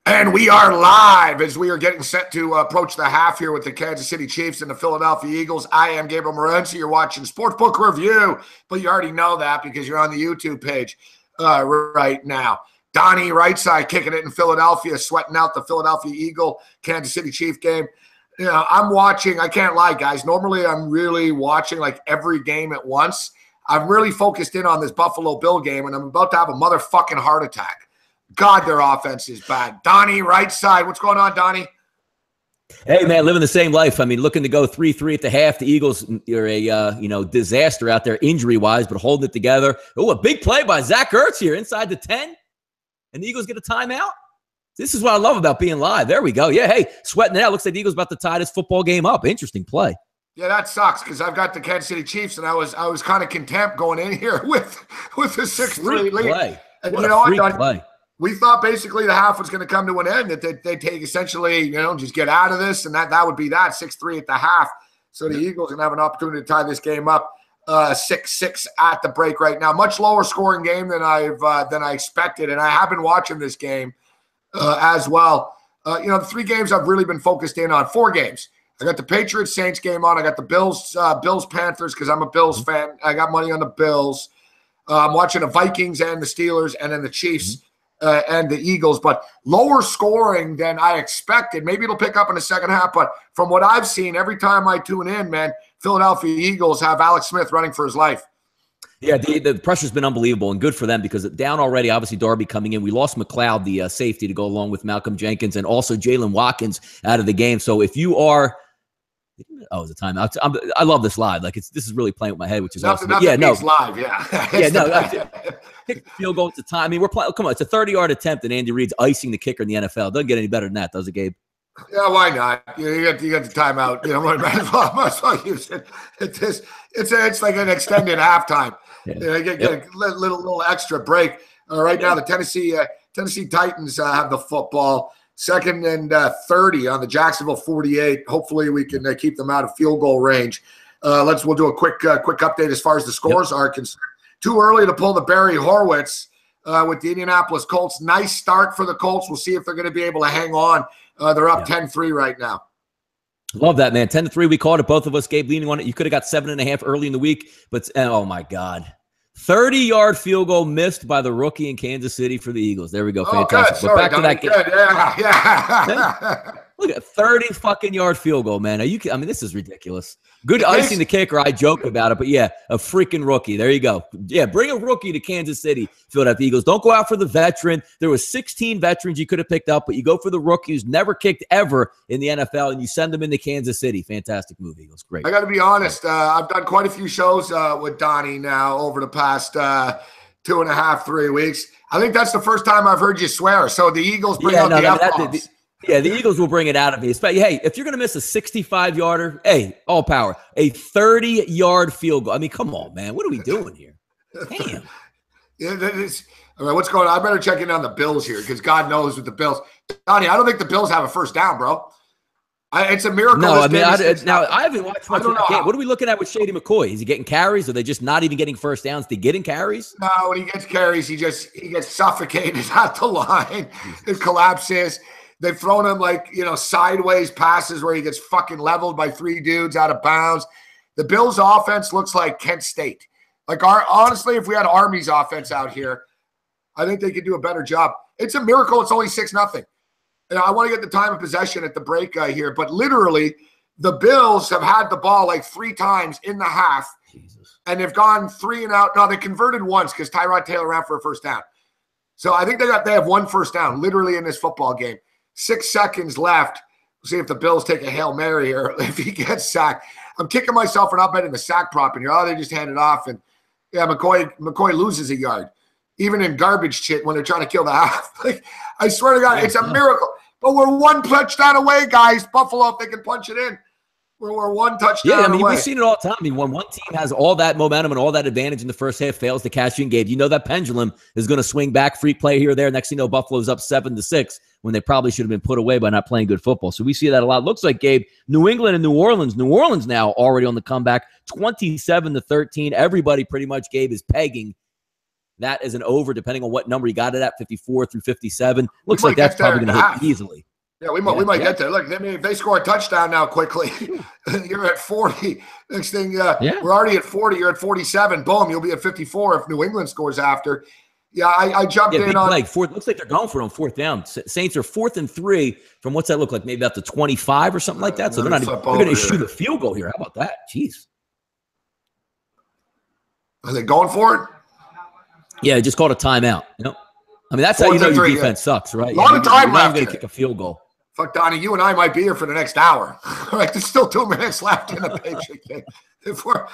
And we are live as we are getting set to approach the half here with the Kansas City Chiefs and the Philadelphia Eagles. I am Gabriel Morency. You're watching Sportsbook Review, but you already know that because you're on the YouTube page right now. Donnie, right side, kicking it in Philadelphia, sweating out the Philadelphia Eagle Kansas City Chief game. You know, I'm watching. I can't lie, guys. Normally, I'm really watching like every game at once. I'm really focused in on this Buffalo Bill game, and I'm about to have a motherfucking heart attack. God, their offense is bad. Donnie, right side. What's going on, Donnie? Hey, man, living the same life. I mean, looking to go 3-3 at the half. The Eagles are a disaster out there injury-wise, but holding it together. Oh, a big play by Zach Ertz here inside the 10. And the Eagles get a timeout. This is what I love about being live. There we go. Yeah, hey, sweating it out. Looks like the Eagles about to tie this football game up. Interesting play. Yeah, that sucks because I've got the Kansas City Chiefs, and I was kind of content going in here with the 6-3 lead. And what a freak play. We thought basically the half was going to come to an end, that they'd take essentially, just get out of this, and that would be that, 6-3 at the half. So the Eagles can have an opportunity to tie this game up 6-6 at the break right now. Much lower scoring game than I expected, and I have been watching this game as well. The 3 games I've really been focused in on, 4 games. I got the Patriots-Saints game on. I got the Bills-Panthers because I'm a Bills fan. I got money on the Bills. I'm watching the Vikings and the Steelers and then the Chiefs. And the Eagles, but lower scoring than I expected. Maybe it'll pick up in the second half, but from what I've seen, every time I tune in, man, Philadelphia Eagles have Alex Smith running for his life. Yeah, the pressure's been unbelievable and good for them because down already, obviously, Darby coming in. We lost McLeod, the safety, to go along with Malcolm Jenkins and also Jalen Watkins out of the game. So if you are – oh, it's a timeout. I love this live. Like this is really playing with my head, which is awesome. Live, yeah. Yeah, no. Kick the field goal at the time. I mean, we're playing. Come on, it's a 30-yard attempt, and Andy Reid's icing the kicker in the NFL. Doesn't get any better than that, does it, Gabe? Yeah, why not? You got the timeout. Might as well use it. It's like an extended halftime. Yeah. Get a little extra break. Right now, the Tennessee Titans have the football. 2nd and 30 on the Jacksonville 48. Hopefully, we can keep them out of field goal range. We'll do a quick update as far as the scores are concerned. Too early to pull the Barry Horowitz with the Indianapolis Colts. Nice start for the Colts. We'll see if they're going to be able to hang on. They're up 10-3 right now. Love that, man. 10-3. We called it. Both of us, Gabe, leaning on it. You could have got 7.5 early in the week, but oh my God. 30-yard field goal missed by the rookie in Kansas City for the Eagles. There we go. Fantastic. Good. Sorry, but back to that game. Yeah. Look at 30 fucking yard field goal, man. This is ridiculous. Good icing the kicker. I joke about it, but yeah, a freaking rookie. There you go. Yeah, bring a rookie to Kansas City, Philadelphia Eagles. Don't go out for the veteran. There was 16 veterans you could have picked up, but you go for the rookie who's never kicked ever in the NFL, and you send them into Kansas City. Fantastic move, Eagles. Great. I got to be honest. I've done quite a few shows with Donnie now over the past 2.5, 3 weeks. I think that's the first time I've heard you swear. So the Eagles bring out the F-bombs. Yeah, the Eagles will bring it out of me. Hey, if you're going to miss a 65-yarder, hey, all power. A 30-yard field goal. I mean, come on, man. What are we doing here? Damn. All right, what's going on? I better check in on the Bills here because God knows with the Bills. Donnie, I don't think the Bills have a first down, bro. It's a miracle. No, I haven't watched much of the game. What are we looking at with Shady McCoy? Is he getting carries? Are they just not even getting first downs? They getting carries? No, when he gets carries, he gets suffocated at the line. It collapses. They've thrown him sideways passes where he gets fucking leveled by 3 dudes out of bounds. The Bills' offense looks like Kent State. Honestly, if we had Army's offense out here, I think they could do a better job. It's a miracle. It's only 6-0. I want to get the time of possession at the break here, but literally, the Bills have had the ball 3 times in the half, and they've gone 3 and out. No, they converted once because Tyrod Taylor ran for a first down. So I think they have 1 first down literally in this football game. 6 seconds left. We'll see if the Bills take a Hail Mary here if he gets sacked. I'm kicking myself for not betting the sack prop in here. Oh, they just hand it off. And, yeah, McCoy loses a yard, even in garbage shit when they're trying to kill the half. I swear to God, it's a miracle. But we're 1 touchdown away, guys. Buffalo, if they can punch it in. We're 1 touchdown away. We've seen it all the time. When one team has all that momentum and all that advantage in the first half, fails to cash in, Gabe, that pendulum is going to swing back, free play here or there. Next thing you know, Buffalo's up 7-6 when they probably should have been put away by not playing good football. So we see that a lot. Looks like, Gabe, New England and New Orleans. New Orleans now already on the comeback, 27-13. Everybody pretty much, Gabe, is pegging that as an over, depending on what number you got it at, 54 through 57. Looks like that's probably going to hit easily. Yeah, we might get there. Look, if they score a touchdown now quickly, you're at 40. Next thing, we're already at 40. You're at 47. Boom, you'll be at 54 if New England scores after. Yeah, I jumped in on. Looks like they're going for it on fourth down. Saints are 4th and 3 from what's that look like? Maybe about the 25 or something like that. So they're going to shoot a field goal here. How about that? Jeez. Are they going for it? Yeah, just called a timeout. I mean, that's how you know your defense sucks, right? A lot of time left. You're going to kick a field goal. Fuck, Donnie, you and I might be here for the next hour. Right, there's still 2 minutes left in the Patriot game. If we're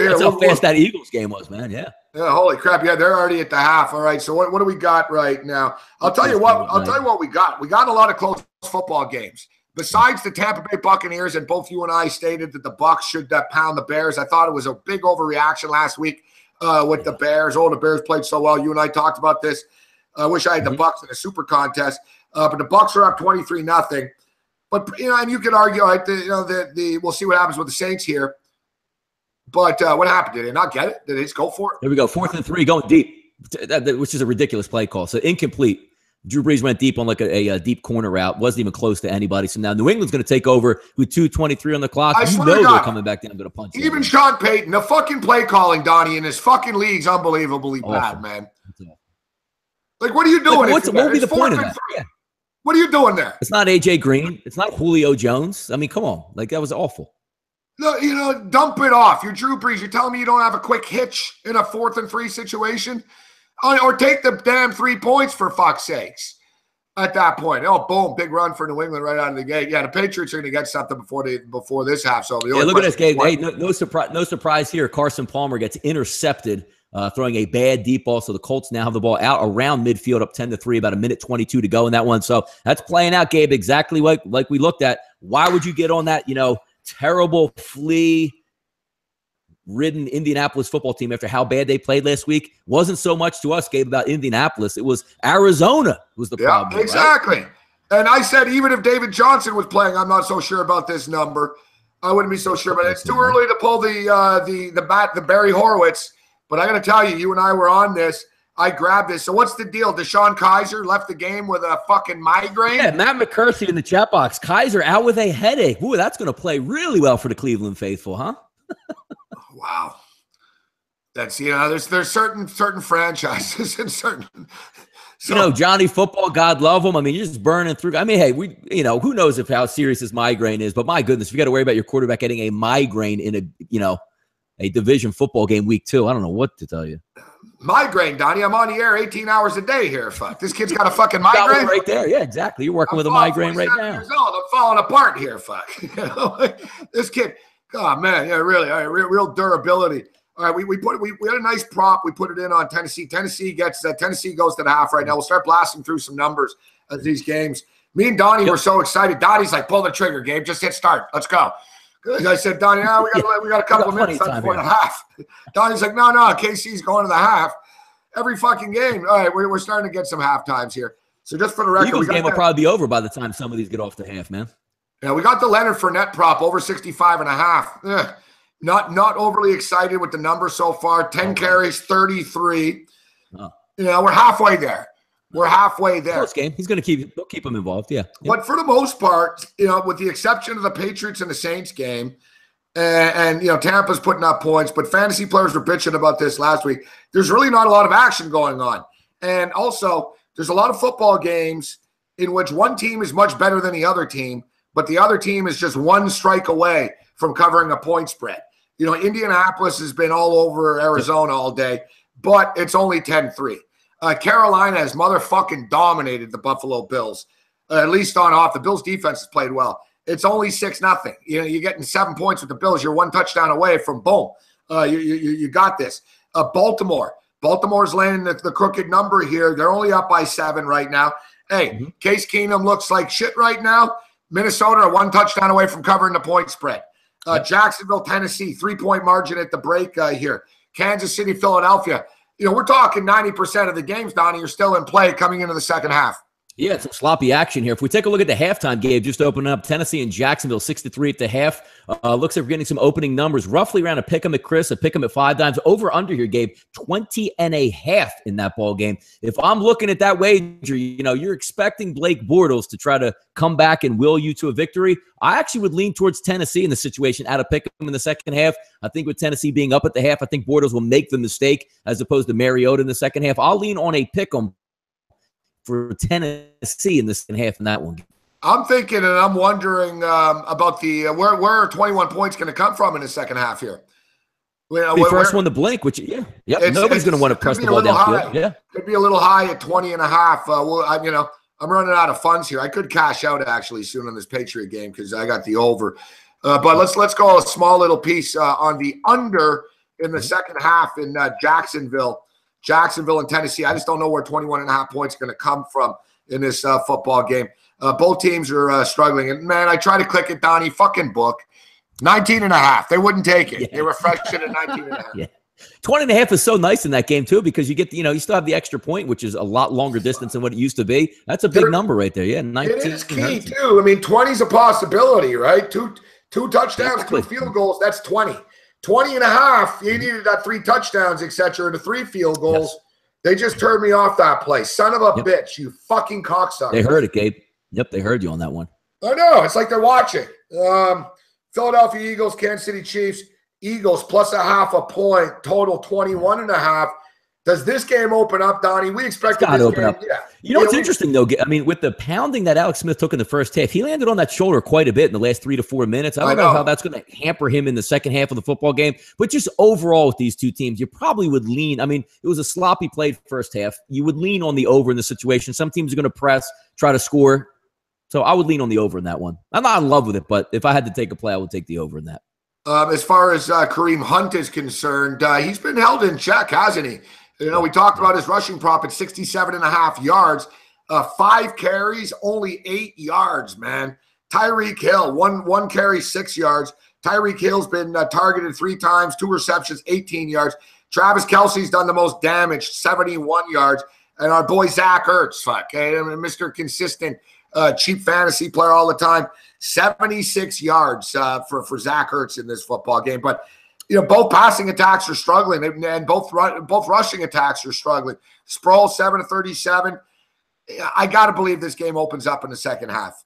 here. That's how fast that Eagles game was, man. Yeah. Yeah, holy crap. Yeah, they're already at the half. All right, so what do we got right now? I'll tell you what we got. We got a lot of close football games. Besides the Tampa Bay Buccaneers, and both you and I stated that the Bucs should pound the Bears. I thought it was a big overreaction last week with the Bears. Oh, the Bears played so well. You and I talked about this. I wish I had the Bucs in a super contest. But the Bucs are up 23-0. But and you could argue, right? We'll see what happens with the Saints here. But what happened? Did they not get it? Did they just go for it? Here we go. 4th and 3, going deep, which is a ridiculous play call. So incomplete. Drew Brees went deep on like a deep corner route. Wasn't even close to anybody. So now New England's going to take over with 2:23 on the clock. They're coming back down to the punch. Even Sean Payton, the fucking play calling, Donnie, in his fucking league's unbelievably bad, man. Like, what are you doing? What would be the point of that? Yeah. What are you doing there? It's not AJ Green. It's not Julio Jones. I mean, come on. Like, that was awful. No, dump it off. You're Drew Brees. You're telling me you don't have a quick hitch in a 4th and 3 situation? Or take the damn 3 points, for fuck's sakes, at that point. Oh, boom, big run for New England right out of the gate. Yeah, the Patriots are going to get something before this half. So look at this, Gabe. Hey, no surprise here. Carson Palmer gets intercepted, throwing a bad deep ball. So the Colts now have the ball out around midfield, up 10-3, about 1:22 to go in that one. So that's playing out, Gabe, exactly like we looked at. Why would you get on that, terrible flea-ridden Indianapolis football team after how bad they played last week? Wasn't so much to us, Gabe, about Indianapolis. It was Arizona was the problem. Exactly. Right? And I said, even if David Johnson was playing, I'm not so sure about this number. I wouldn't be so sure, but it's too early to pull the Barry Horowitz. But I got to tell you, you and I were on this. I grabbed this. So what's the deal? Deshaun Kaiser left the game with a fucking migraine? Yeah, Matt McCarthy in the chat box. Kaiser out with a headache. Ooh, that's going to play really well for the Cleveland faithful, huh? Wow. That's, there's certain franchises and certain. So, Johnny Football, God love him. I mean, you're just burning through. I mean, hey, who knows how serious his migraine is, but my goodness, you got to worry about your quarterback getting a migraine in a division football game week 2. I don't know what to tell you. Migraine, Donnie. I'm on the air 18 hours a day here. Fuck. This kid's got a fucking migraine. Right there. Yeah, exactly. You're working with a migraine right now. Years old. I'm falling apart here. Fuck. This kid. Oh, man. Yeah, really. All right, real durability. All right, we had a nice prop. We put it in on Tennessee. Tennessee goes to the half right now. We'll start blasting through some numbers as these games. Me and Donnie were so excited. Donnie's like, pull the trigger, Gabe. Just hit start. Let's go. I said, Donnie, we got a couple of minutes before the half. Donnie's like, no, KC's going to the half. Every fucking game. All right, we're starting to get some half times here. So just for the record, Eagles game will probably be over by the time some of these get off the half, man. Yeah, we got the Leonard Fournette prop over 65.5. Not overly excited with the number so far. 10 carries, 33. Oh. We're halfway there. We're halfway there. Close game. He's going to keep him involved. Yeah. But for the most part, with the exception of the Patriots and the Saints game, and Tampa's putting up points, but fantasy players were bitching about this last week. There's really not a lot of action going on. And also, there's a lot of football games in which one team is much better than the other team, but the other team is just one strike away from covering a point spread. Indianapolis has been all over Arizona all day, but it's only 10-3. Carolina has motherfucking dominated the Buffalo Bills, at least on off. The Bills' defense has played well. It's only 6-0. You're getting 7 points with the Bills. You're one touchdown away from boom. You got this. Baltimore's laying the crooked number here. They're only up by 7 right now. Hey, Case Keenum looks like shit right now. Minnesota are one touchdown away from covering the point spread. Jacksonville, Tennessee, 3-point margin at the break here. Kansas City, Philadelphia. We're talking 90% of the games, Donnie, are still in play coming into the second half. Yeah, it's some sloppy action here. If we take a look at the halftime game, just opening up, Tennessee and Jacksonville, 6-3 at the half. Looks like we're getting some opening numbers, roughly around a pick 'em at Chris, a pick 'em at 5 dimes. Over under here, Gabe, 20.5 in that ball game. If I'm looking at that wager, you're expecting Blake Bortles to try to come back and will you to a victory. I actually would lean towards Tennessee in the situation at a pick 'em in the second half. I think with Tennessee being up at the half, I think Bortles will make the mistake as opposed to Mariota in the second half. I'll lean on a pick 'em for Tennessee in the second half in that one. I'm thinking, and I'm wondering about the where are 21 points going to come from in the second half here. The first one to blink, which nobody's going to want to press the ball downfield. Yeah, could be a little high at 20.5. I'm running out of funds here. I could cash out actually soon on this Patriot game because I got the over. But let's go a small little piece on the under in the second half in Jacksonville and Tennessee. I just don't know where 21.5 points are going to come from in this football game. Both teams are struggling. And, man, I try to click it, Donnie, fucking book. 19.5. They wouldn't take it. Yeah. They refreshed it at 19.5. Yeah. 20.5 is so nice in that game, too, because you get, you still have the extra point, which is a lot longer distance than what it used to be. That's a big number right there. Yeah, 19. It is key, too. I mean, 20 is a possibility, right? Two touchdowns, 2 field goals, that's 20. 20.5, you needed that 3 touchdowns, etc., to 3 field goals. Yes. They just turned me off that play. Son of a bitch, you fucking cocksucker. They heard it, Gabe. Yep, they heard you on that one. I know. It's like they're watching. Philadelphia Eagles, Kansas City Chiefs. Eagles plus 0.5 point, total 21.5. Does this game open up, Donnie? We expect it to open up. Yeah. What's interesting, though? I mean, with the pounding that Alex Smith took in the first half, he landed on that shoulder quite a bit in the last 3 to 4 minutes. I don't know how that's going to hamper him in the second half of the football game. But just overall with these two teams, you probably would lean. I mean, it was a sloppy play first half. You would lean on the over in the situation. Some teams are going to press, try to score. So I would lean on the over in that one. I'm not in love with it, but if I had to take a play, I would take the over in that. As far as Kareem Hunt is concerned, he's been held in check, hasn't he? We talked about his rushing prop at 67.5 yards, 5 carries, only 8 yards, man. Tyreek Hill, one carry, 6 yards. Tyreek Hill's been targeted 3 times, 2 receptions, 18 yards. Travis Kelce's done the most damage, 71 yards. And our boy Zach Ertz, Mr. Consistent, cheap fantasy player all the time, 76 yards for Zach Ertz in this football game. But both passing attacks are struggling, and both rushing attacks are struggling. Sproul 7-37. I got to believe this game opens up in the second half.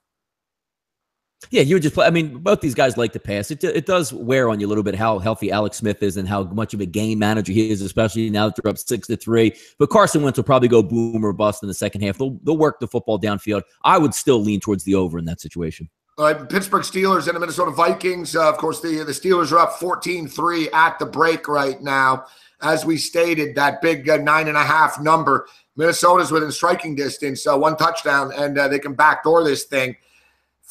Yeah, you would just play. I mean, both these guys like to pass. It does wear on you a little bit how healthy Alex Smith is and how much of a game manager he is, especially now that they're up 6-3. But Carson Wentz will probably go boom or bust in the second half. They'll work the football downfield. I would still lean towards the over in that situation. Pittsburgh Steelers and the Minnesota Vikings. Of course, the Steelers are up 14-3 at the break right now. As we stated, that big 9.5 number. Minnesota's within striking distance, 1 touchdown, and they can backdoor this thing.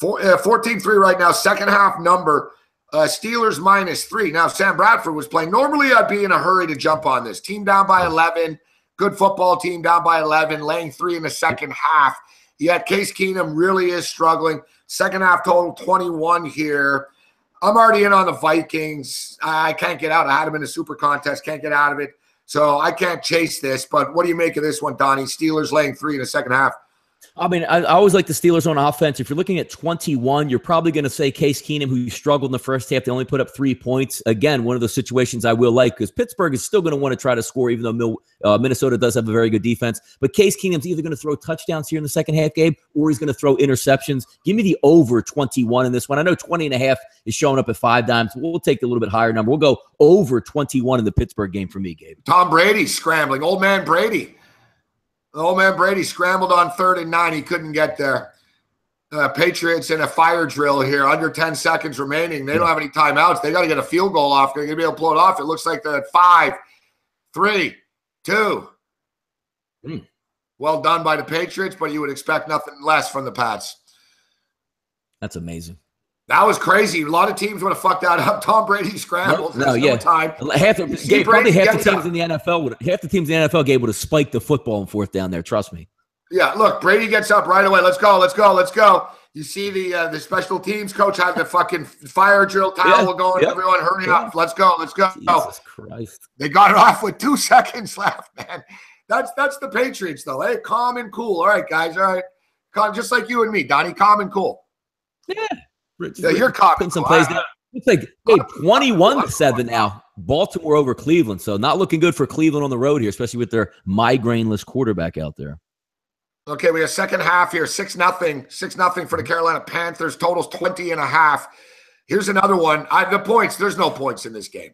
14-3 right now, second half number. Steelers -3. Now, Sam Bradford was playing. Normally, I'd be in a hurry to jump on this. Team down by 11. Good football team down by 11, laying 3 in the second half. Yet Case Keenum really is struggling. Second half total 21 here. I'm already in on the Vikings. I can't get out. I had them in a super contest. Can't get out of it. So I can't chase this. But what do you make of this one, Donnie? Steelers laying 3 in the second half. I mean, I always like the Steelers on offense. If you're looking at 21, you're probably going to say Case Keenum, who struggled in the first half. They only put up 3 points. Again, one of those situations I will like because Pittsburgh is still going to want to try to score, even though Minnesota does have a very good defense. But Case Keenum's either going to throw touchdowns here in the second half, Gabe, or he's going to throw interceptions. Give me the over 21 in this one. I know 20.5 is showing up at 5 dimes. We'll take a little bit higher number. We'll go over 21 in the Pittsburgh game for me, Gabe. Tom Brady's scrambling. Old man Brady. Old man Brady scrambled on 3rd and 9. He couldn't get there. Patriots in a fire drill here. Under 10 seconds remaining. They don't have any timeouts. They got to get a field goal off. They're going to be able to blow it off. It looks like they're at 5, 3, 2. Well done by the Patriots, but you would expect nothing less from the Pats. That's amazing. That was crazy. A lot of teams would have fucked that up. Tom Brady scrambled. No time. Probably half the teams in the NFL Gabe would have spiked the football on 4th down there. Trust me. Yeah, look, Brady gets up right away. Let's go. You see the special teams coach had the fucking fire drill towel going. Everyone, hurry up. Let's go. Jesus Christ. They got it off with 2 seconds left, man. That's the Patriots, though. Hey, calm and cool. All right, guys. All right. Just like you and me, Donnie. Calm and cool. Yeah. Yeah, you're calm. Putting some plays down. It's like 21-7 now. Baltimore over Cleveland. So not looking good for Cleveland on the road here, especially with their migraine-less quarterback out there. Okay, we have second half here. 6-0. 6-0 for the Carolina Panthers. Totals 20.5. Here's another one. The points. There's no points in this game.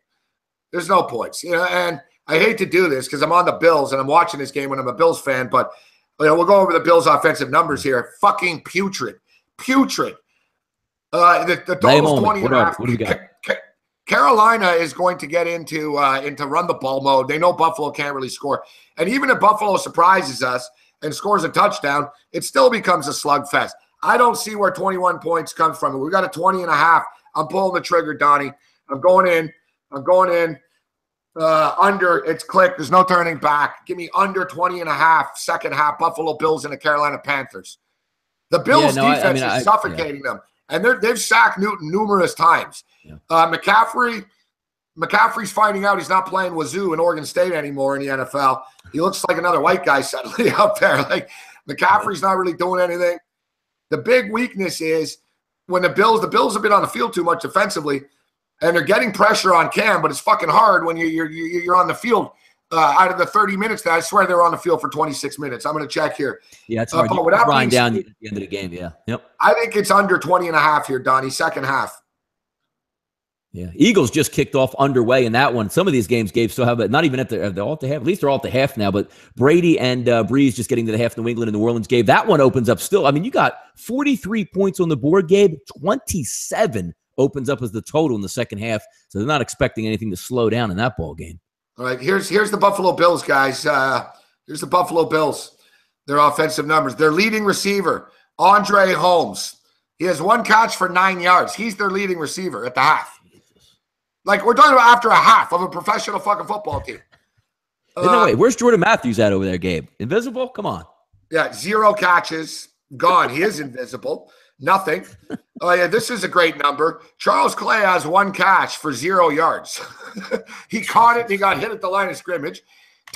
There's no points. And I hate to do this because I'm on the Bills and I'm watching this game when I'm a Bills fan, but we'll go over the Bills' offensive numbers here. Fucking putrid. Putrid. The total's 20.5. What do you got? Carolina is going to get into run the ball mode. They know Buffalo can't really score. And even if Buffalo surprises us and scores a touchdown, it still becomes a slugfest. I don't see where 21 points comes from. We got a 20.5. I'm pulling the trigger, Donnie. I'm going in. Under. It's click. There's no turning back. Give me under 20.5 second half. Buffalo Bills and the Carolina Panthers. The Bills defense is suffocating them. And they've sacked Newton numerous times. Yeah. McCaffrey's finding out he's not playing Wazoo in Oregon State anymore in the NFL. He looks like another white guy suddenly out there. Like McCaffrey's not really doing anything. The big weakness is when the Bills have been on the field too much defensively, and they're getting pressure on Cam, but it's fucking hard when you're on the field. Out of the 30 minutes, I swear they were on the field for 26 minutes. I'm going to check here. Yeah, it's hard. But grind down at the end of the game. Yeah, yep. I think it's under 20.5 here, Donnie. Second half. Yeah, Eagles just kicked off underway in that one. Some of these games, Gabe, still have it. Not even they're all at the half. At least they're all at the half now. But Brady and Breeze just getting to the half. New England and New Orleans, Gabe. That one opens up still. I mean, you got 43 points on the board, Gabe. 27 opens up as the total in the second half. So they're not expecting anything to slow down in that ball game. All right, here's the Buffalo Bills, guys. Here's the Buffalo Bills. Their offensive numbers. Their leading receiver, Andre Holmes. He has 1 catch for 9 yards. He's their leading receiver at the half. Like, we're talking about after a half of a professional fucking football team. No, wait, where's Jordan Matthews at over there, Gabe? Invisible? Come on. Yeah, 0 catches. Gone. He is invisible. Nothing. Oh, yeah, this is a great number. Charles Clay has 1 catch for 0 yards. He caught it and he got hit at the line of scrimmage.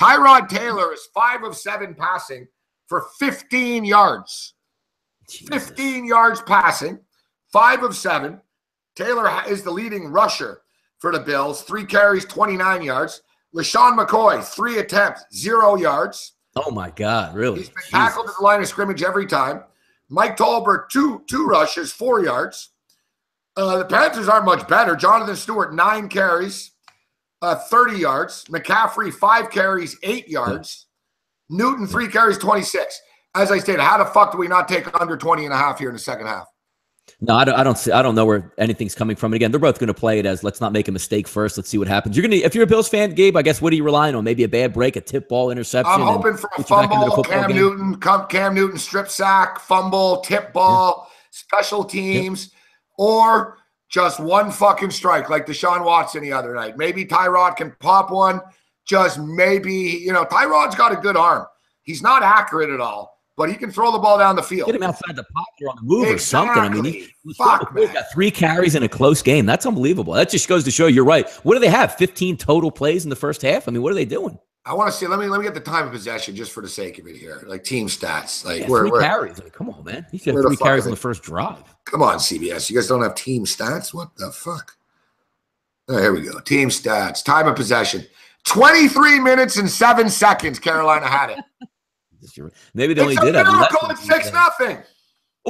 Tyrod Taylor is 5 of 7 passing for 15 yards. Jesus. 15 yards passing, 5 of 7. Taylor is the leading rusher for the Bills. 3 carries, 29 yards. LaShawn McCoy, 3 attempts, 0 yards. Oh, my God, really? He's been tackled at the line of scrimmage every time. Mike Tolbert, two rushes, 4 yards. The Panthers aren't much better. Jonathan Stewart, 9 carries, 30 yards. McCaffrey, 5 carries, 8 yards. Newton, 3 carries, 26. As I stated, how the fuck do we not take under 20.5 here in the second half? No, I don't know where anything's coming from. Again, they're both going to play it as let's not make a mistake first. Let's see what happens. If you're a Bills fan, Gabe, I guess what are you relying on? Maybe a bad break, a tip ball, interception. I'm hoping for a fumble, Cam Newton strip sack, fumble, tip ball, special teams, or just 1 fucking strike like Deshaun Watson the other night. Maybe Tyrod can pop one. Just maybe, Tyrod's got a good arm. He's not accurate at all. But he can throw the ball down the field. Get him outside the pocket or on the move or something. I mean, he's got 3 carries in a close game. That's unbelievable. That just goes to show you're right. What do they have? 15 total plays in the first half? I mean, what are they doing? I want to see. Let me get the time of possession just for the sake of it here. Like team stats. Like 3 carries. Like, come on, man. He's got 3 carries on the first drive. Come on, CBS. You guys don't have team stats? What the fuck? Oh, here we go. Team stats. Time of possession. 23 minutes and 7 seconds. Carolina had it. Maybe they only did have it's 6-0.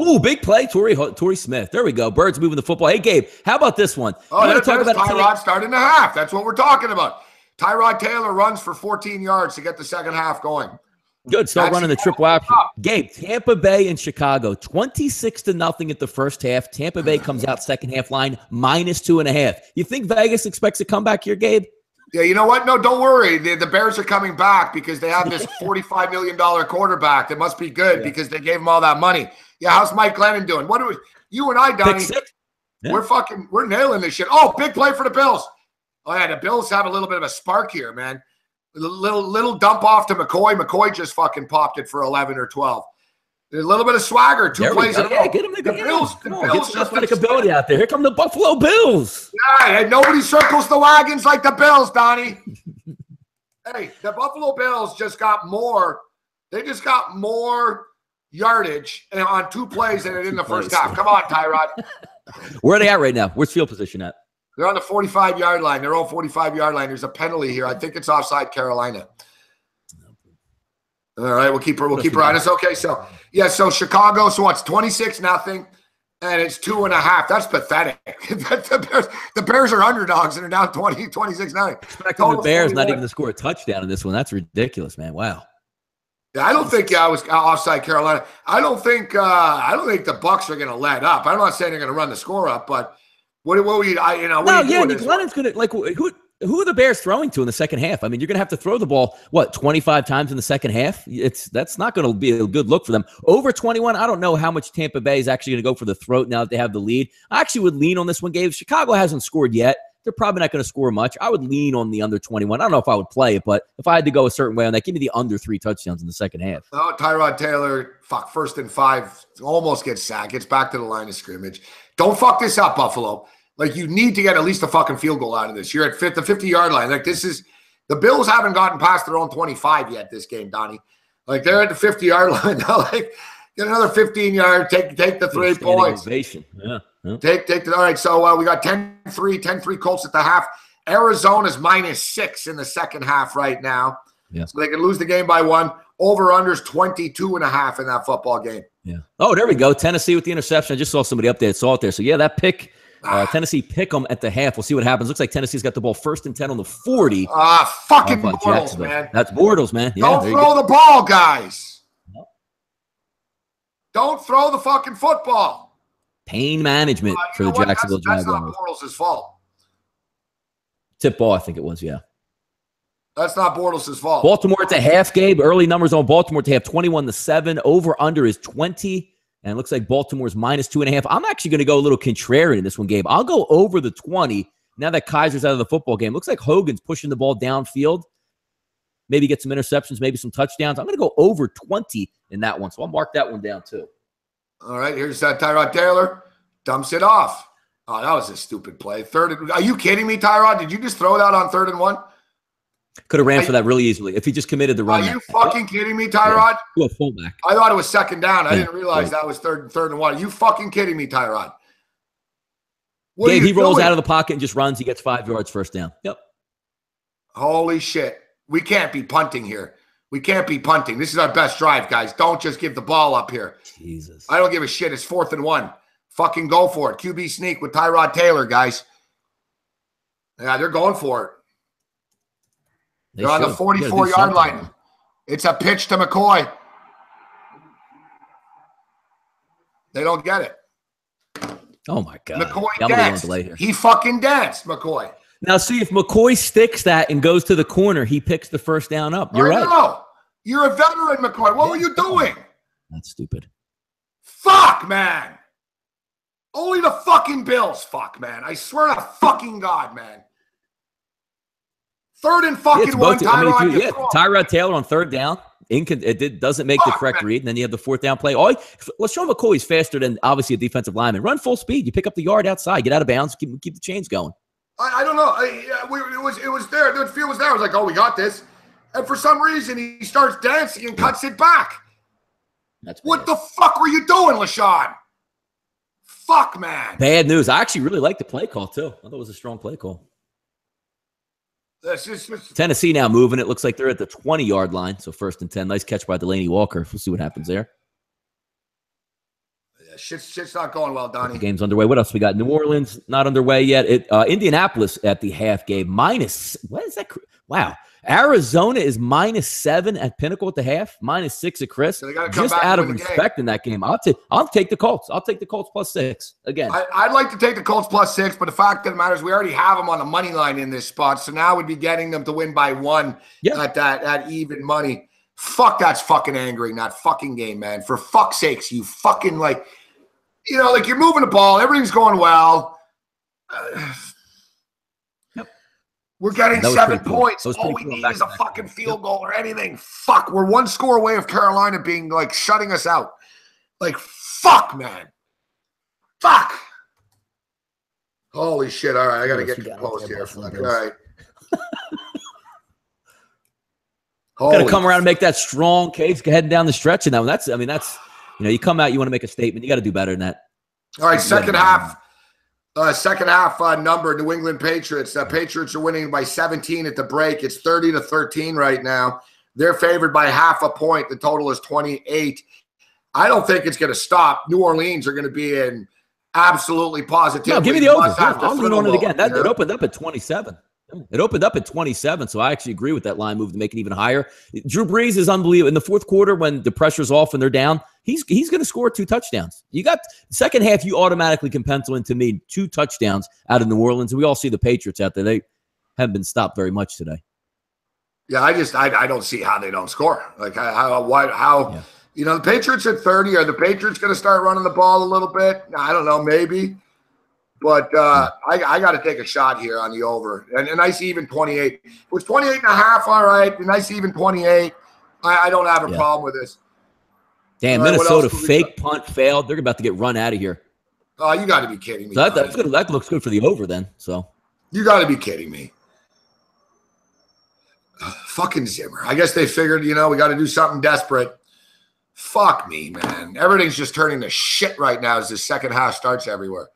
Ooh, big play, Torrey Smith. There we go. Birds moving the football. Hey, Gabe, how about this one? Oh, there's Tyrod starting the half. That's what we're talking about. Tyrod Taylor runs for 14 yards to get the second half going. Good. Start running the triple option. Gabe, Tampa Bay and Chicago, 26-0 at the first half. Tampa Bay comes out second half line -2.5. You think Vegas expects a comeback here, Gabe? Yeah, you know what? No, don't worry. The Bears are coming back because they have this $45 million quarterback. That must be good because they gave him all that money. Yeah, how's Mike Glennon doing? What do we? You and I, Donnie, we're nailing this shit. Oh, big play for the Bills. Oh yeah, the Bills have a little bit of a spark here, man. A little dump off to McCoy. McCoy just fucking popped it for 11 or 12. A little bit of swagger. 2 plays in a row. Yeah, get him the Bills. Come on, get some athletic ability out there. Here come the Buffalo Bills. Yeah, and nobody circles the wagons like the Bills, Donnie. Hey, the Buffalo Bills just got more. They just got more yardage on 2 plays and in the first half. Come on, Tyrod. Where are they at right now? Where's field position at? They're on the 45-yard line. They're all 45-yard line. There's a penalty here. I think it's offside Carolina. All right, we'll keep her on us. Okay, so Chicago. So what's 26-0, and it's 2.5. That's pathetic. the Bears are underdogs and are down 26-0. Expecting the Bears not even to score a touchdown in this one. That's ridiculous, man. Wow. Yeah, I don't think I was offside Carolina. I don't think the Bucs are going to let up. I'm not saying they're going to run the score up, but what are you doing? Glennon's going to like who are the Bears throwing to in the second half? I mean, you're going to have to throw the ball 25 times in the second half. That's not going to be a good look for them. Over 21, I don't know how much Tampa Bay is actually going to go for the throat now that they have the lead. I actually would lean on this one, Gabe. Chicago hasn't scored yet. They're probably not going to score much. I would lean on the under 21. I don't know if I would play it, but if I had to go a certain way on that, give me the under 3 touchdowns in the second half. Oh, Tyrod Taylor, 1st and 5, almost gets sacked. Gets back to the line of scrimmage. Don't fuck this up, Buffalo. Like, you need to get at least a fucking field goal out of this. You're at the 50-yard line. Like, the Bills haven't gotten past their own 25 yet this game, Donnie. Like, they're at the 50-yard line now. Like, get another 15-yard, take the 3 points. Yeah. Take all right, so we got 10-3 Colts at the half. Arizona's -6 in the second half right now. Yeah. So they can lose the game by 1. Over-under's 22.5 in that football game. Yeah. Oh, there we go. Tennessee with the interception. I just saw somebody up there that saw it there. So, yeah, that pick – Tennessee pick them at the half. We'll see what happens. Looks like Tennessee's got the ball 1st and 10 on the 40. Fucking Bortles, man. That's Bortles, man. Yeah, don't throw the ball, guys. No. Don't throw the fucking football. Pain management for the Jacksonville Jaguars. That's not Bortles' fault. Tip ball, I think it was, yeah. That's not Bortles' fault. Baltimore at the half, Gabe. Early numbers on Baltimore to have 21-7. Over-under is 20. And it looks like Baltimore's -2.5. I'm actually going to go a little contrarian in this one, Gabe. I'll go over the 20 now that Kaiser's out of the football game. Looks like Hogan's pushing the ball downfield. Maybe get some interceptions, maybe some touchdowns. I'm going to go over 20 in that one. So I'll mark that one down too. All right, here's Tyrod Taylor. Dumps it off. Oh, that was a stupid play. Are you kidding me, Tyrod? Did you just throw that on 3rd and 1? Could have ran for that really easily if he just committed the run. Are you fucking kidding me, Tyrod? Yeah. A fullback. I thought it was 2nd down. I didn't realize that was third and 1. Are you fucking kidding me, Tyrod? Gabe, he rolls out of the pocket and just runs. He gets 5 yards, 1st down. Yep. Holy shit. We can't be punting here. We can't be punting. This is our best drive, guys. Don't just give the ball up here. Jesus. I don't give a shit. It's 4th and 1. Fucking go for it. QB sneak with Tyrod Taylor, guys. Yeah, they're going for it. They're on the 44-yard line. It's a pitch to McCoy. They don't get it. Oh, my God. McCoy danced. He fucking danced, McCoy. Now, see, if McCoy sticks that and goes to the corner, he picks the 1st down up. You're right. No. You're a veteran, McCoy. What were you doing? That's stupid. Fuck, man. Only the fucking Bills, fuck, man. I swear to fucking God, man. Third and fucking 1, Tyrod. Tyrod Taylor on 3rd down. It doesn't make the correct read, and then you have the 4th down play. LeSean McCoy is faster than, obviously, a defensive lineman. Run full speed. You pick up the yard outside. Get out of bounds. Keep the chains going. I don't know. It was there. The field was there. I was like, oh, we got this. And for some reason, he starts dancing and cuts it back. What the fuck were you doing, LeSean? Fuck, man. Bad news. I actually really like the play call, too. I thought it was a strong play call. Tennessee now moving. It looks like they're at the 20-yard line, so 1st and 10. Nice catch by Delaney Walker. We'll see what happens there. Yeah, shit's not going well, Donnie. The game's underway. What else we got? New Orleans, not underway yet. Indianapolis at the half game. What is that? Wow. Arizona is -7 at Pinnacle at the half, -6 at Chris. So just out of respect in that game. I'll take the Colts. I'll take the Colts +6 again. I'd like to take the Colts +6, but the fact of the matter is we already have them on the money line in this spot. So now we'd be getting them to win by 1 at even money. Fuck, that's fucking angering, that fucking game, man. For fuck's sakes, you fucking you're moving the ball. Everything's going well. We're getting 7 points. All we need is a fucking field goal or anything. Fuck, we're 1 score away of Carolina being shutting us out. Fuck, man. Fuck. Holy shit. All right, I got to get close here. All right. Got to come around and make that strong case heading down the stretch. And that's You know, you come out, you want to make a statement. You got to do better than that. All right, second half number, New England Patriots. The Patriots are winning by 17 at the break. It's 30-13 right now. They're favored by half a point. The total is 28. I don't think it's going to stop. New Orleans are going to be in absolutely positive. No, give me the over. Yeah, I'll lean on it again. It opened up at 27. It opened up at 27, so I actually agree with that line move to make it even higher. Drew Brees is unbelievable. In the fourth quarter, when the pressure's off and they're down, he's going to score 2 touchdowns. You got second half, you automatically can pencil into me 2 touchdowns out of New Orleans, and we all see the Patriots out there. They haven't been stopped very much today. Yeah, I don't see how they don't score. Like how you know, the Patriots at 30. Are the Patriots going to start running the ball a little bit? I don't know, maybe. But I got to take a shot here on the over. And a nice even 28. It was 28.5, all right. A nice even 28. I don't have a problem with this. Damn, Minnesota fake punt failed. They're about to get run out of here. Oh, you got to be kidding me. So that looks good for the over then. So you got to be kidding me. Fucking Zimmer. I guess they figured, you know, we got to do something desperate. Fuck me, man. Everything's just turning to shit right now as the second half starts everywhere.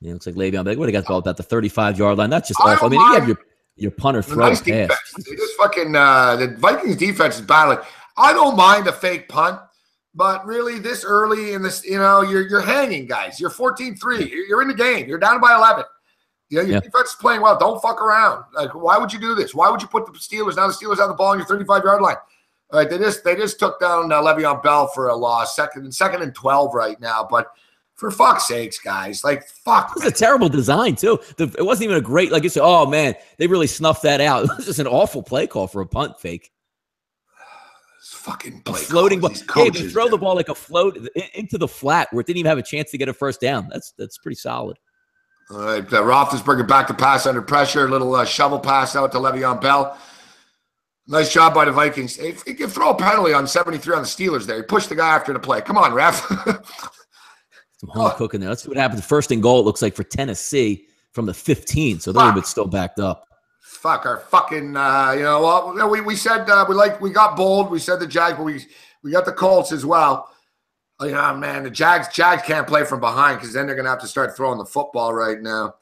Yeah, looks like Le'Veon Bell would have got the ball about the 35-yard line. That's just awful. I mean, you have your punter throw nice pass. They just fucking the Vikings defense is battling. I don't mind a fake punt, but really this early in this, you know, you're hanging, guys. You're 14-3. You're in the game. You're down by 11. You know, your defense is playing well. Don't fuck around. Like, why would you do this? Why would you put the Steelers? Now the Steelers have the ball on your 35-yard line. All right, they just took down Le'Veon Bell for a loss. Second and 12 right now, but. For fuck's sakes, guys. Like, fuck. It was a terrible design, too. It wasn't even a great, like you said, oh, man, they really snuffed that out. It was just an awful play call for a punt fake. It's fucking play floating ball. Hey, but throw the ball like a float into the flat where it didn't even have a chance to get a first down. That's pretty solid. All right, Roethlisberger back to pass under pressure. A little shovel pass out to Le'Veon Bell. Nice job by the Vikings. If you can throw a penalty on 73 on the Steelers there, he pushed the guy after the play. Come on, ref. Some home cooking there. Let's see what happens. First and goal, it looks like, for Tennessee from the 15. So they're a little bit still backed up. Fuck our fucking, you know, well, we said we got bold. We said the Jags, but we got the Colts as well. You know, man, the Jags can't play from behind because then they're going to have to start throwing the football right now.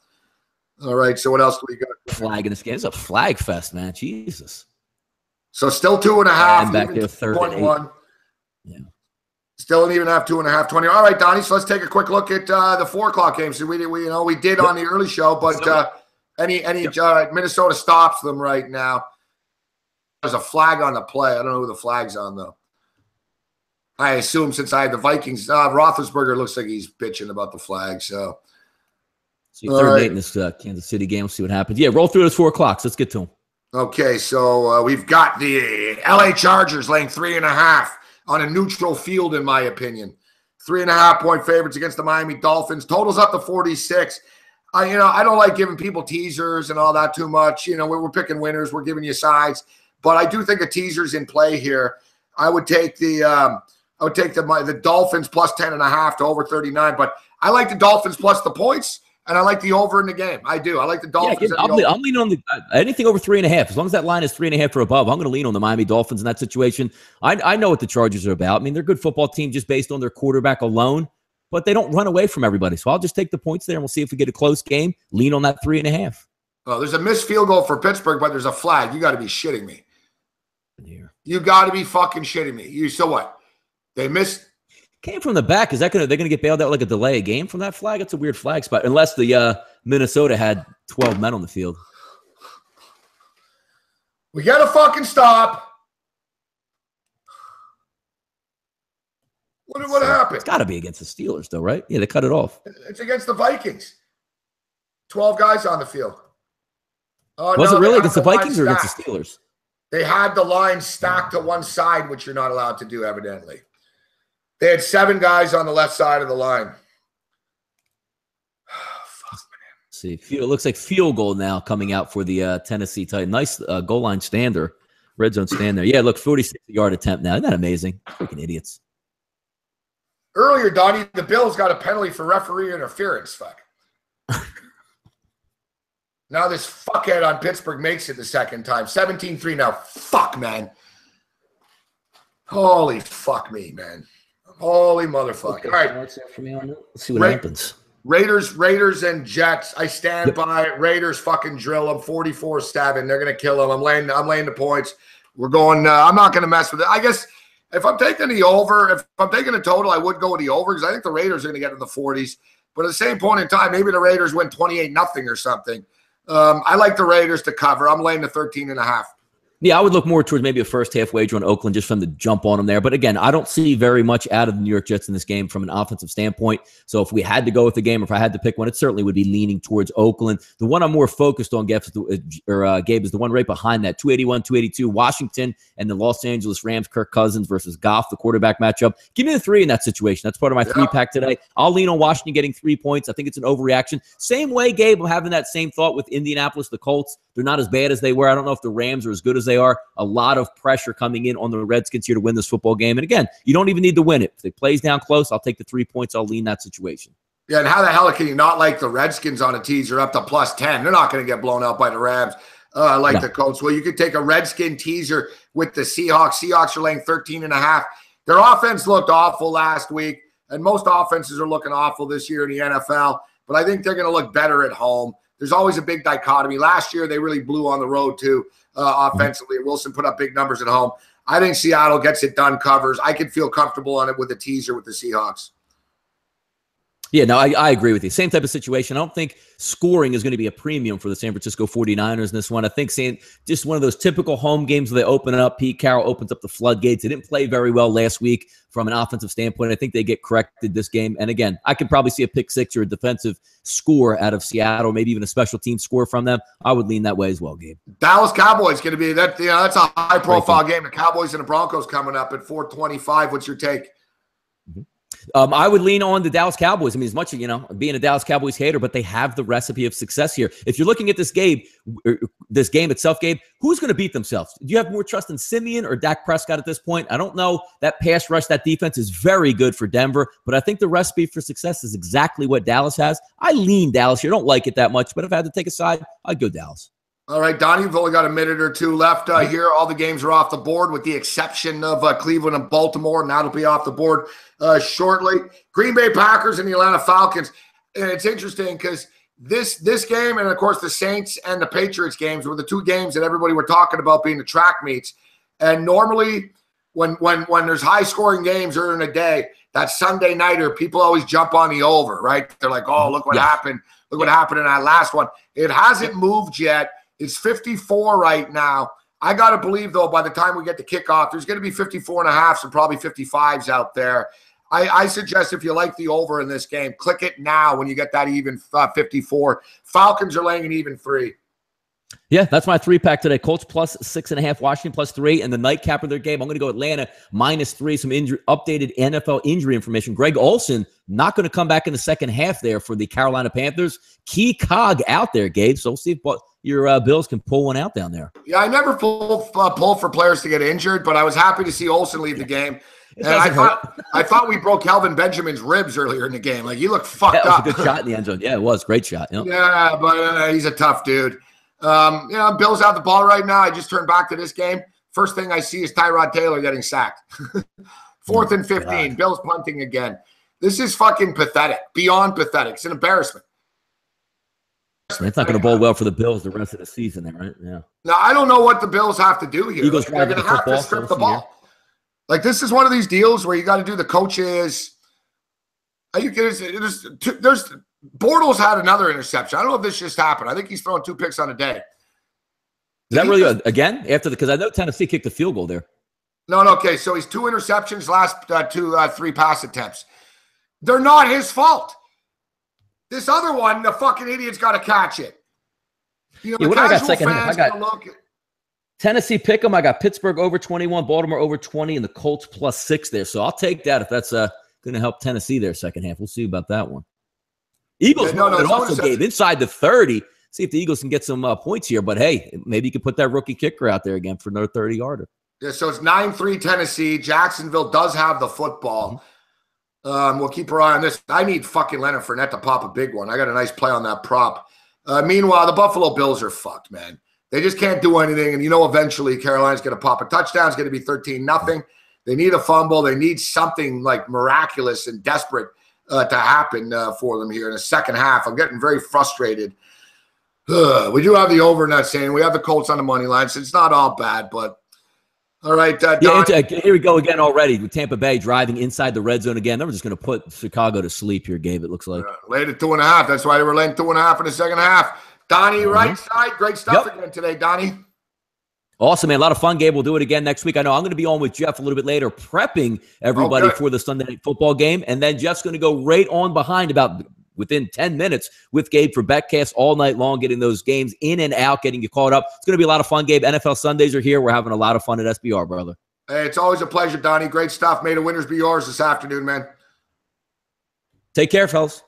All right, so what else do we got? Flag in this game. It's a flag fest, man. Jesus. So still 2.5. And back there, 31. Yeah. Still an even half, 2.5, 20. All right, Donnie. So let's take a quick look at the 4 o'clock games. So we did on the early show, but any Minnesota stops them right now. There's a flag on the play. I don't know who the flag's on though. I assume since I had the Vikings, Roethlisberger looks like he's bitching about the flag. So third and 8 in this Kansas City game. We'll see what happens. Yeah, roll through those 4 o'clocks. Let's get to them. Okay, so we've got the LA Chargers laying 3.5. on a neutral field, in my opinion. 3.5-point favorites against the Miami Dolphins. Totals up to 46. I don't like giving people teasers and all that too much. You know, we're picking winners. We're giving you sides. But I do think a teaser's in play here. I would take the Dolphins plus 10.5 to over 39. But I like the Dolphins plus the points. And I like the over in the game. I do. I like the Dolphins. Yeah, I'm leaning on anything over 3.5. As long as that line is 3.5 or above, I'm going to lean on the Miami Dolphins in that situation. I know what the Chargers are about. I mean, they're a good football team just based on their quarterback alone, but they don't run away from everybody. So I'll just take the points there, and we'll see if we get a close game. Lean on that 3.5. Oh, there's a missed field goal for Pittsburgh, but there's a flag. You got to be shitting me. You got to be fucking shitting me. So what? They missed. Came from the back. They're going to get bailed out like a delay game from that flag? That's a weird flag spot. Unless the Minnesota had 12 men on the field. We got to fucking stop. What happened? It's got to be against the Steelers, though, right? Yeah, they cut it off. It's against the Vikings. 12 guys on the field. Was it really against the Vikings or against the Steelers? They had the line stacked to one side, which you're not allowed to do, evidently. They had 7 guys on the left side of the line. Fuck, man. See, it looks like field goal now coming out for the Tennessee Titans. Nice goal line stander, red zone stand there. Yeah, look, 46-yard attempt now. Isn't that amazing? Freaking idiots. Earlier, Donnie, the Bills got a penalty for referee interference. Fuck. Now this fuckhead on Pittsburgh makes it the second time. 17-3 now. Fuck, man. Holy fuck me, man. Holy motherfucker. Okay, All right. let's see what happens. Raiders and Jets. I stand by it. Raiders fucking drill them 44-7. They're gonna kill them. I'm laying the points. We're going. I'm not gonna mess with it. I guess if I'm taking the over, if I'm taking a total, I would go with the over because I think the Raiders are gonna get in the 40s. But at the same point in time, maybe the Raiders win 28-0 or something. I like the Raiders to cover. I'm laying the 13.5. Yeah, I would look more towards maybe a first half wager on Oakland just from the jump on them there. But again, I don't see very much out of the New York Jets in this game from an offensive standpoint. So if we had to go with the game, if I had to pick one, it certainly would be leaning towards Oakland. The one I'm more focused on, Gabe, is the one right behind that, 281, 282, Washington and the Los Angeles Rams, Kirk Cousins versus Goff, the quarterback matchup. Give me the 3 in that situation. That's part of my 3-pack today. I'll lean on Washington getting 3 points. I think it's an overreaction. Same way, Gabe, I'm having that same thought with Indianapolis, the Colts. They're not as bad as they were. I don't know if the Rams are as good as they are. A lot of pressure coming in on the Redskins here to win this football game. And again, you don't even need to win it. If it plays down close, I'll take the 3 points. I'll lean that situation. Yeah, and how the hell can you not like the Redskins on a teaser up to +10? They're not going to get blown out by the Rams the Colts. Well, you could take a Redskin teaser with the Seahawks. Seahawks are laying 13.5. Their offense looked awful last week, and most offenses are looking awful this year in the NFL. But I think they're going to look better at home. There's always a big dichotomy. Last year, they really blew on the road, too, offensively. Wilson put up big numbers at home. I think Seattle gets it done, covers. I could feel comfortable on it with a teaser with the Seahawks. Yeah, no, I agree with you. Same type of situation. I don't think scoring is going to be a premium for the San Francisco 49ers in this one. I think just one of those typical home games where they open it up. Pete Carroll opens up the floodgates. They didn't play very well last week from an offensive standpoint. I think they get corrected this game. And again, I could probably see a pick 6 or a defensive score out of Seattle, maybe even a special team score from them. I would lean that way as well, Gabe. Dallas Cowboys going to be that. That's a high-profile game. The Cowboys and the Broncos coming up at 4:25. What's your take? I would lean on the Dallas Cowboys. I mean, as much as, being a Dallas Cowboys hater, but they have the recipe of success here. If you're looking at this game itself, Gabe, who's going to beat themselves? Do you have more trust in Simeon or Dak Prescott at this point? I don't know. That pass rush, that defense is very good for Denver, but I think the recipe for success is exactly what Dallas has. I lean Dallas here. I don't like it that much, but if I had to take a side, I'd go Dallas. All right, Donnie, we've only got a minute or two left here. All the games are off the board with the exception of Cleveland and Baltimore, and that'll be off the board shortly. Green Bay Packers and the Atlanta Falcons. And it's interesting because this game and, of course, the Saints and the Patriots games were the 2 games that everybody were talking about being the track meets. And normally when there's high-scoring games during the day, that Sunday nighter, people always jump on the over, right? They're like, oh, look what happened. Look what happened in that last one. It hasn't moved yet. It's 54 right now. I got to believe, though, by the time we get to kickoff, there's going to be 54.5s and probably 55s out there. I suggest if you like the over in this game, click it now when you get that even 54. Falcons are laying an even 3. Yeah, that's my 3-pack today. Colts +6.5, Washington +3, and the nightcap of their game, I'm going to go Atlanta -3. Some updated NFL injury information. Greg Olsen not going to come back in the second half there for the Carolina Panthers. Key cog out there, Gabe. So we'll see if your Bills can pull one out down there. Yeah, I never pull for players to get injured, but I was happy to see Olsen leave the game. And I thought we broke Kelvin Benjamin's ribs earlier in the game. Like, he looked fucked up. That was a good shot in the end zone. Yeah, it was. Great shot. Yeah, but he's a tough dude. Bills have the ball right now. I just turned back to this game. First thing I see is Tyrod Taylor getting sacked. 4th and 15. God. Bills punting again. This is fucking pathetic. Beyond pathetic. It's an embarrassment. It's not going to bowl well for the Bills the rest of the season there, right? Yeah. Now, I don't know what the Bills have to do here. Eagles they're going to have to strip the ball. Like, this is one of these deals where you got to do the coaches. There's Bortles had another interception. I don't know if this just happened. I think he's throwing 2 picks on a day. Is that really again after because I know Tennessee kicked the field goal there. No. Okay, so he's 2 interceptions, last 3 pass attempts. They're not his fault. This other one, the fucking idiot's got to catch it. What do I got second half? I got Tennessee pick 'em. I got Pittsburgh over 21, Baltimore over 20, and the Colts +6 there. So I'll take that if that's going to help Tennessee there second half. We'll see about that one. Eagles also gave inside the 30. See if the Eagles can get some points here. But, hey, maybe you can put that rookie kicker out there again for another 30-yarder. Yeah, so it's 9-3 Tennessee. Jacksonville does have the football. We'll keep our eye on this. I need fucking Leonard Fournette to pop a big one. I got a nice play on that prop. Meanwhile, the Buffalo Bills are fucked, man. They just can't do anything. And eventually Carolina's going to pop a touchdown. It's going to be 13-0. They need a fumble. They need something like miraculous and desperate to happen for them here in the second half. I'm getting very frustrated. We do have the over in that saying. We have the Colts on the money line, so it's not all bad. But all right, here we go again already with Tampa Bay driving inside the red zone again. They're just going to put Chicago to sleep here, Gabe. It looks like laid at 2.5. That's why they were laying 2.5 in the second half. Donnie, right side, great stuff again today, Donnie. Awesome, man. A lot of fun, Gabe. We'll do it again next week. I know I'm going to be on with Jeff a little bit later, prepping everybody for the Sunday Night Football game. And then Jeff's going to go right on behind about within 10 minutes with Gabe for Betcast all night long, getting those games in and out, getting you caught up. It's going to be a lot of fun, Gabe. NFL Sundays are here. We're having a lot of fun at SBR, brother. Hey, it's always a pleasure, Donnie. Great stuff. May the winners be yours this afternoon, man. Take care, fellas.